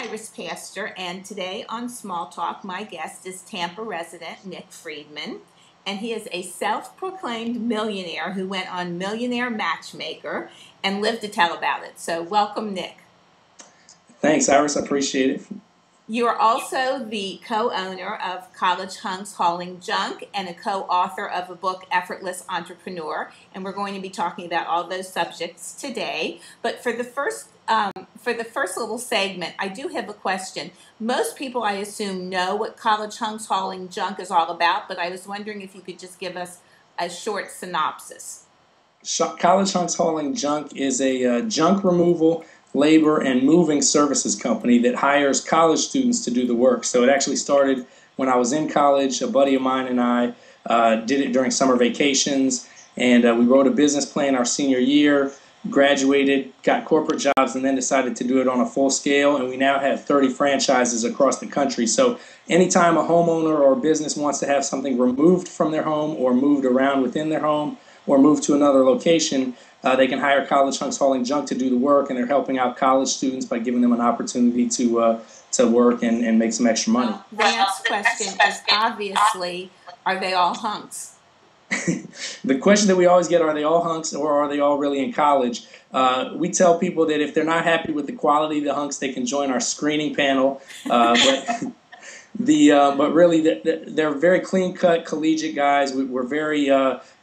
Iris Pastor, and today on Small Talk, my guest is Tampa resident Nick Friedman, and he is a self-proclaimed millionaire who went on Millionaire Matchmaker and lived to tell about it. So welcome, Nick. Thanks, Iris. I appreciate it. You are also the co-owner of College Hunks Hauling Junk and a co-author of a book, Effortless Entrepreneur, and we're going to be talking about all those subjects today. But for the first little segment, I do have a question. Most people, I assume, know what College Hunks Hauling Junk is all about, but I was wondering if you could just give us a short synopsis. College Hunks Hauling Junk is a junk removal, labor, and moving services company that hires college students to do the work. So it actually started when I was in college. A buddy of mine and I did it during summer vacations, and we wrote a business plan our senior year, graduated, got corporate jobs, and then decided to do it on a full scale, and we now have 30 franchises across the country. So anytime a homeowner or business wants to have something removed from their home or moved around within their home or moved to another location, they can hire College Hunks Hauling Junk to do the work, and they're helping out college students by giving them an opportunity to work and make some extra money. Well, the next question is obviously, are they all hunks? The question that we always get, are they all hunks or are they all really in college? We tell people that if they're not happy with the quality of the hunks, they can join our screening panel. But really, they're very clean-cut, collegiate guys. We're very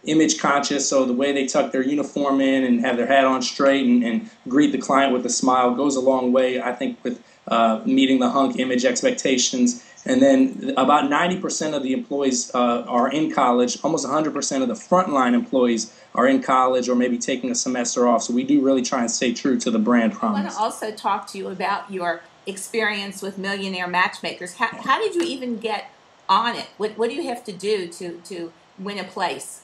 image conscious, so the way they tuck their uniform in and have their hat on straight and greet the client with a smile goes a long way, I think, with meeting the hunk image expectations. And then about 90% of the employees are in college. Almost 100% of the frontline employees are in college or maybe taking a semester off. So we do really try and stay true to the brand promise. I want to also talk to you about your experience with Millionaire Matchmakers. How did you even get on it? What do you have to do to win a place?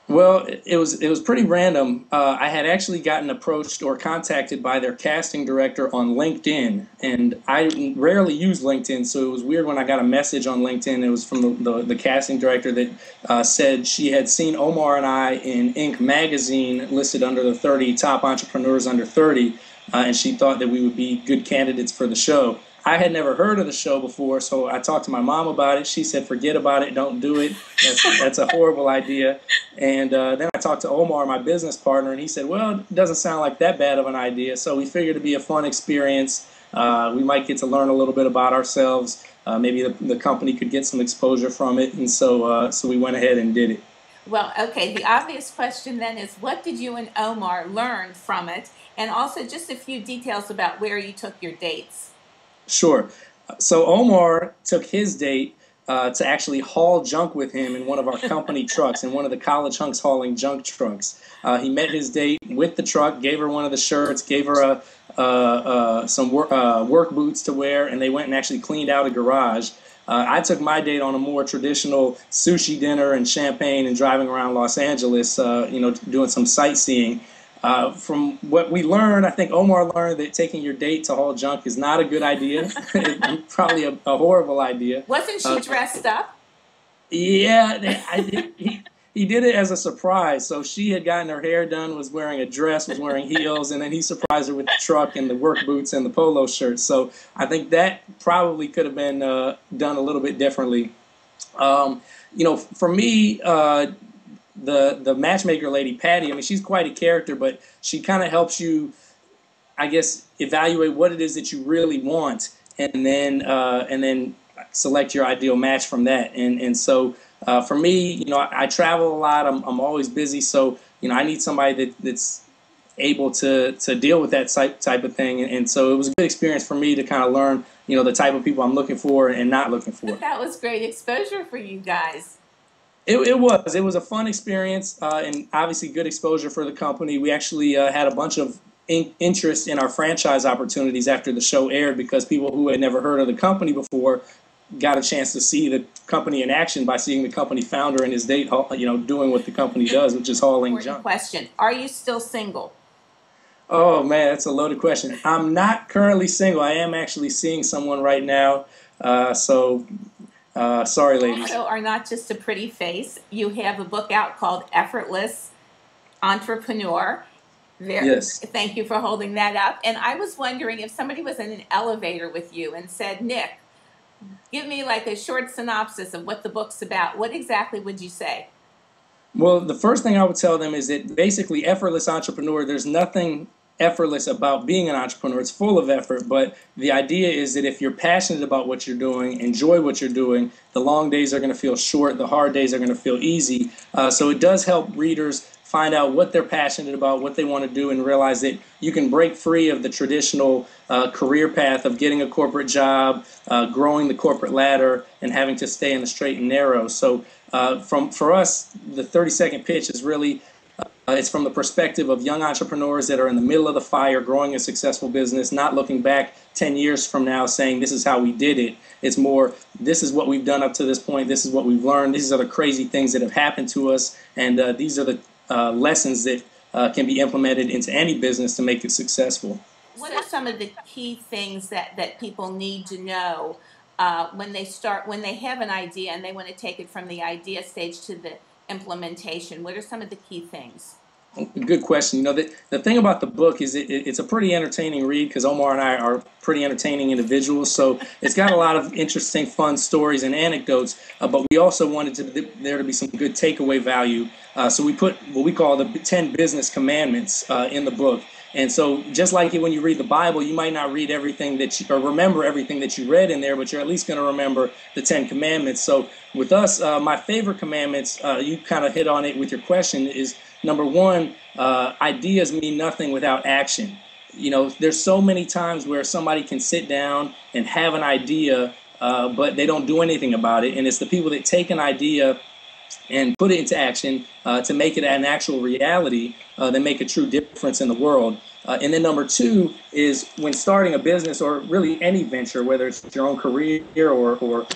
Well, it was pretty random. I had actually gotten approached or contacted by their casting director on LinkedIn, and I rarely use LinkedIn, so it was weird when I got a message on LinkedIn. It was from the casting director that said she had seen Omar and I in Inc. magazine listed under the 30 top entrepreneurs under 30, and she thought that we would be good candidates for the show. I had never heard of the show before, so I talked to my mom about it. She said, forget about it, don't do it. That's a horrible idea. And then I talked to Omar, my business partner, and he said, well, it doesn't sound like that bad of an idea. So we figured it'd be a fun experience. We might get to learn a little bit about ourselves. Maybe the company could get some exposure from it. And so we went ahead and did it. Well, okay, the obvious question then is, what did you and Omar learn from it? And also just a few details about where you took your dates. Sure. So Omar took his date to actually haul junk with him in one of our company trucks, in one of the College Hunks Hauling Junk trucks. He met his date with the truck, gave her one of the shirts, gave her some work boots to wear, and they went and actually cleaned out a garage. I took my date on a more traditional sushi dinner and champagne and driving around Los Angeles, doing some sightseeing. From what we learned, I think Omar learned that taking your date to haul junk is not a good idea. Probably a horrible idea. Wasn't she dressed up? Yeah, he did it as a surprise. So she had gotten her hair done, was wearing a dress, was wearing heels, and then he surprised her with the truck and the work boots and the polo shirt. So I think that probably could have been done a little bit differently. For me, the matchmaker lady, Patty, I mean, she's quite a character, but she kind of helps you, I guess, evaluate what it is that you really want, and then select your ideal match from that. And so for me, I travel a lot. I'm always busy, so I need somebody that's able to deal with that type of thing. And so it was a good experience for me to kind of learn, the type of people I'm looking for and not looking for. That was great exposure for you guys. It was a fun experience and obviously good exposure for the company. We actually had a bunch of interest in our franchise opportunities after the show aired, because people who had never heard of the company before got a chance to see the company in action by seeing the company founder and his date, doing what the company does, which is hauling junk. Question: are you still single? Oh man, that's a loaded question. I'm not currently single. I am actually seeing someone right now. Sorry, ladies. You also are not just a pretty face. You have a book out called Effortless Entrepreneur, Yes. Thank you for holding that up. And I was wondering if somebody was in an elevator with you and said, Nick, give me like a short synopsis of what the book's about. What exactly would you say? Well, the first thing I would tell them is that basically, Effortless Entrepreneur, there's nothing effortless about being an entrepreneur. It's full of effort, but the idea is that if you're passionate about what you're doing, enjoy what you're doing, the long days are going to feel short, the hard days are going to feel easy. So it does help readers find out what they're passionate about, what they want to do, and realize that you can break free of the traditional career path of getting a corporate job, growing the corporate ladder, and having to stay in the straight and narrow. So for us, the 30-second pitch is really it's from the perspective of young entrepreneurs that are in the middle of the fire, growing a successful business, not looking back 10 years from now saying, this is how we did it. It's more, this is what we've done up to this point. This is what we've learned. These are the crazy things that have happened to us. And these are the lessons that can be implemented into any business to make it successful. What are some of the key things that people need to know when they have an idea and they want to take it from the idea stage to the implementation? What are some of the key things? Good question. You know, the thing about the book is it's a pretty entertaining read because Omar and I are pretty entertaining individuals. So it's got a lot of interesting, fun stories and anecdotes. But we also wanted there to be some good takeaway value. So we put what we call the 10 business commandments in the book. And so just like when you read the Bible, you might not read everything or remember everything that you read in there, but you're at least going to remember the 10 commandments. So with us, my favorite commandments, you kind of hit on it with your question, is number one, ideas mean nothing without action. You know, there's so many times where somebody can sit down and have an idea, but they don't do anything about it. And it's the people that take an idea and put it into action to make it an actual reality that make a true difference in the world. And then number two is when starting a business or really any venture, whether it's your own career or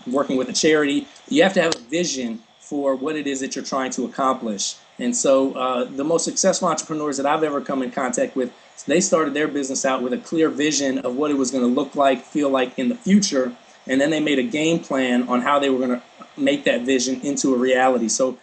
working with a charity, you have to have a vision for what it is that you're trying to accomplish. And so the most successful entrepreneurs that I've ever come in contact with, they started their business out with a clear vision of what it was going to look like, feel like in the future. And then they made a game plan on how they were going to make that vision into a reality. So